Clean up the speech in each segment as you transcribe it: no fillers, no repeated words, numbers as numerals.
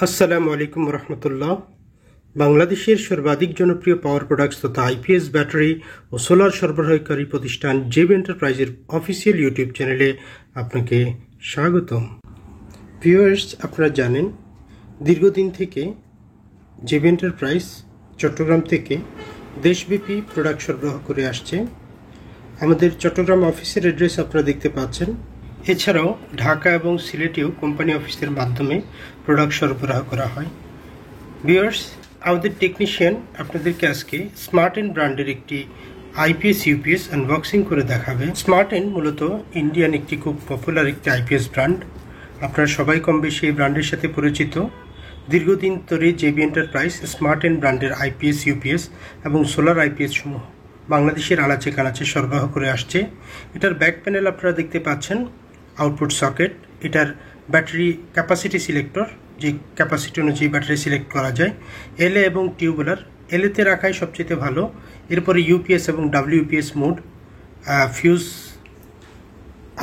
আসসালামু আলাইকুম রহমতুল্লাহ। বাংলাদেশের সর্বাধিক জনপ্রিয় পাওয়ার প্রোডাক্টস তথা আইপিএস ব্যাটারি ও সোলার সরবরাহকারী প্রতিষ্ঠান জেবি এন্টারপ্রাইজের অফিসিয়াল ইউটিউব চ্যানেলে আপনাকে স্বাগতম। ভিউয়ার্স, আপনারা জানেন দীর্ঘদিন থেকে জেবি এন্টারপ্রাইজ চট্টগ্রাম থেকে দেশব্যাপী প্রোডাক্ট সরবরাহ করে আসছে। আমাদের চট্টগ্রাম অফিসের অ্যাড্রেস আপনারা দেখতে পাচ্ছেন। এছাড়াও ঢাকা এবং সিলেটেও কোম্পানি অফিসের মাধ্যমে প্রোডাক্ট সরবরাহ করা হয়। ভিউয়ার্স, আমাদের টেকনিশিয়ান আপনাদেরকে আজকে স্মার্ট এন্ড ব্র্যান্ডের একটি আইপিএস ইউপিএস আনবক্সিং করে দেখাবে। স্মার্ট এন্ড মূলত ইন্ডিয়ান একটি খুব পপুলার একটি আইপিএস ব্র্যান্ড। আপনারা সবাই কম বেশি এই ব্র্যান্ডের সাথে পরিচিত। দীর্ঘদিন ধরে জেবি এন্টারপ্রাইজ স্মার্ট এন্ড ব্র্যান্ডের আইপিএস ইউপিএস এবং সোলার আইপিএস সমূহ বাংলাদেশের আনাচে কানাচে সরবরাহ করে আসছে। এটার ব্যাক প্যানেল আপনারা দেখতে পাচ্ছেন, আউটপুট সকেট, এটার ব্যাটারি ক্যাপাসিটি সিলেক্টর, যে ক্যাপাসিটি অনুযায়ী ব্যাটারি সিলেক্ট করা যায়, এলএ এবং টিউবুলার। এলএতে রাখাই সবচেয়ে ভালো। এরপরে ইউপিএস এবং ডাব্লিউপিএস মোড, ফিউজ।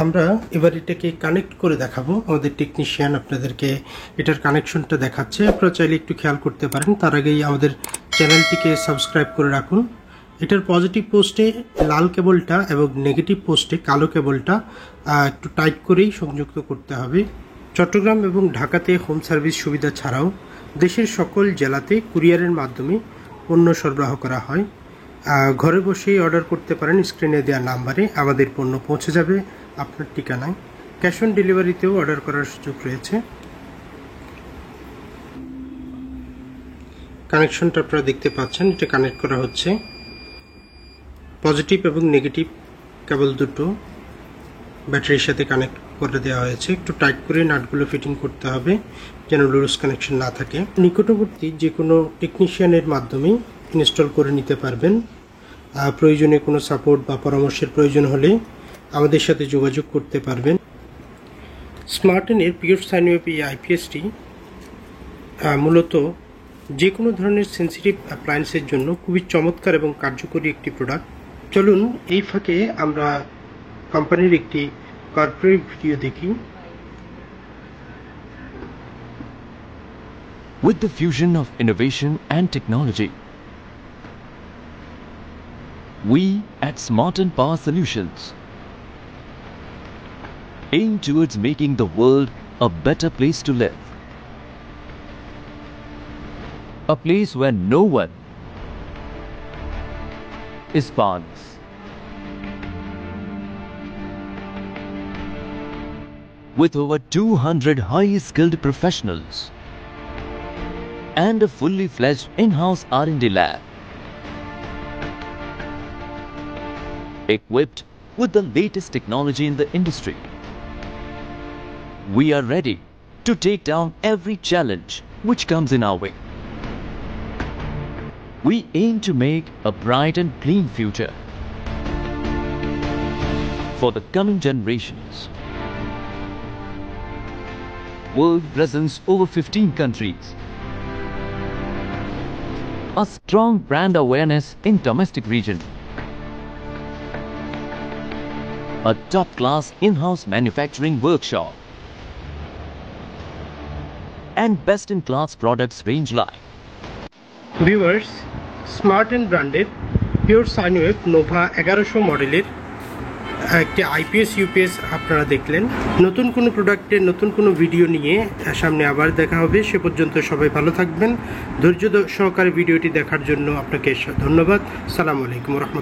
আমরা এবার এটাকে কানেক্ট করে দেখাবো। আমাদের টেকনিশিয়ান আপনাদেরকে এটার কানেকশনটা দেখাচ্ছে, আপনারা চাইলে একটু খেয়াল করতে পারেন। তার আগেই আমাদের চ্যানেলটিকে সাবস্ক্রাইব করে রাখুন। এটার পজিটিভ পোস্টে লাল কেবলটা এবং নেগেটিভ পোস্টে কালো কেবলটা একটু টাইট করেই সংযুক্ত করতে হবে। চট্টগ্রাম এবং ঢাকাতে হোম সার্ভিস সুবিধা ছাড়াও দেশের সকল জেলাতে কুরিয়ারের মাধ্যমে পণ্য সরবরাহ করা হয়। ঘরে বসেই অর্ডার করতে পারেন। স্ক্রিনে দেওয়া নাম্বারে আমাদের পণ্য পৌঁছে যাবে আপনার ঠিকানায়। ক্যাশ অন ডেলিভারিতেও অর্ডার করার সুযোগ রয়েছে। কানেকশনটা আপনারা দেখতে পাচ্ছেন, এটা কানেক্ট করা হচ্ছে। পজিটিভ এবং নেগেটিভ কেবল দুটো ব্যাটারির সাথে কানেক্ট করে দেওয়া হয়েছে। একটু টাইট করে নাটগুলো ফিটিং করতে হবে যেন লুজ কানেকশন না থাকে। নিকটবর্তী যে কোনো টেকনিশিয়ানের মাধ্যমেই ইনস্টল করে নিতে পারবেন। প্রয়োজনে কোনো সাপোর্ট বা পরামর্শের প্রয়োজন হলে আমাদের সাথে যোগাযোগ করতে পারবেন। স্মার্ট এন্ডের পিওর সাইন ওয়েভ এই আইপিএসটি মূলত যে কোনো ধরনের সেন্সিটিভ অ্যাপ্লায়েন্সের জন্য খুবই চমৎকার এবং কার্যকরী একটি প্রোডাক্ট। চলুন এই ফাঁকে আমরা কোম্পানির একটি কর্পোরেট ভিডিও দেখি। With the fusion of innovation and technology, we at Smart and Power Solutions aim towards making the world a better place to live. A place where no one is powerless. With over 200 highly skilled professionals and a fully fledged in-house R&D lab, equipped with the latest technology in the industry, we are ready to take down every challenge which comes in our way. We aim to make a bright and clean future for the coming generations. World presence over 15 countries. A strong brand awareness in domestic region. A top-class in-house manufacturing workshop. And best-in-class products range line. Viewers, Smarten ব্র্যান্ডের pure sine wave Nova 1100 মডেলের একটি IPS UPS আপনারা দেখলেন। নতুন কোনো প্রোডাক্টের নতুন কোনো ভিডিও নিয়ে সামনে আবার দেখা হবে। সে পর্যন্ত সবাই ভালো থাকবেন। ধৈর্য সহকারে ভিডিওটি দেখার জন্য আপনাকে ধন্যবাদ। আসসালামু আলাইকুম রহমতুল্লাহ।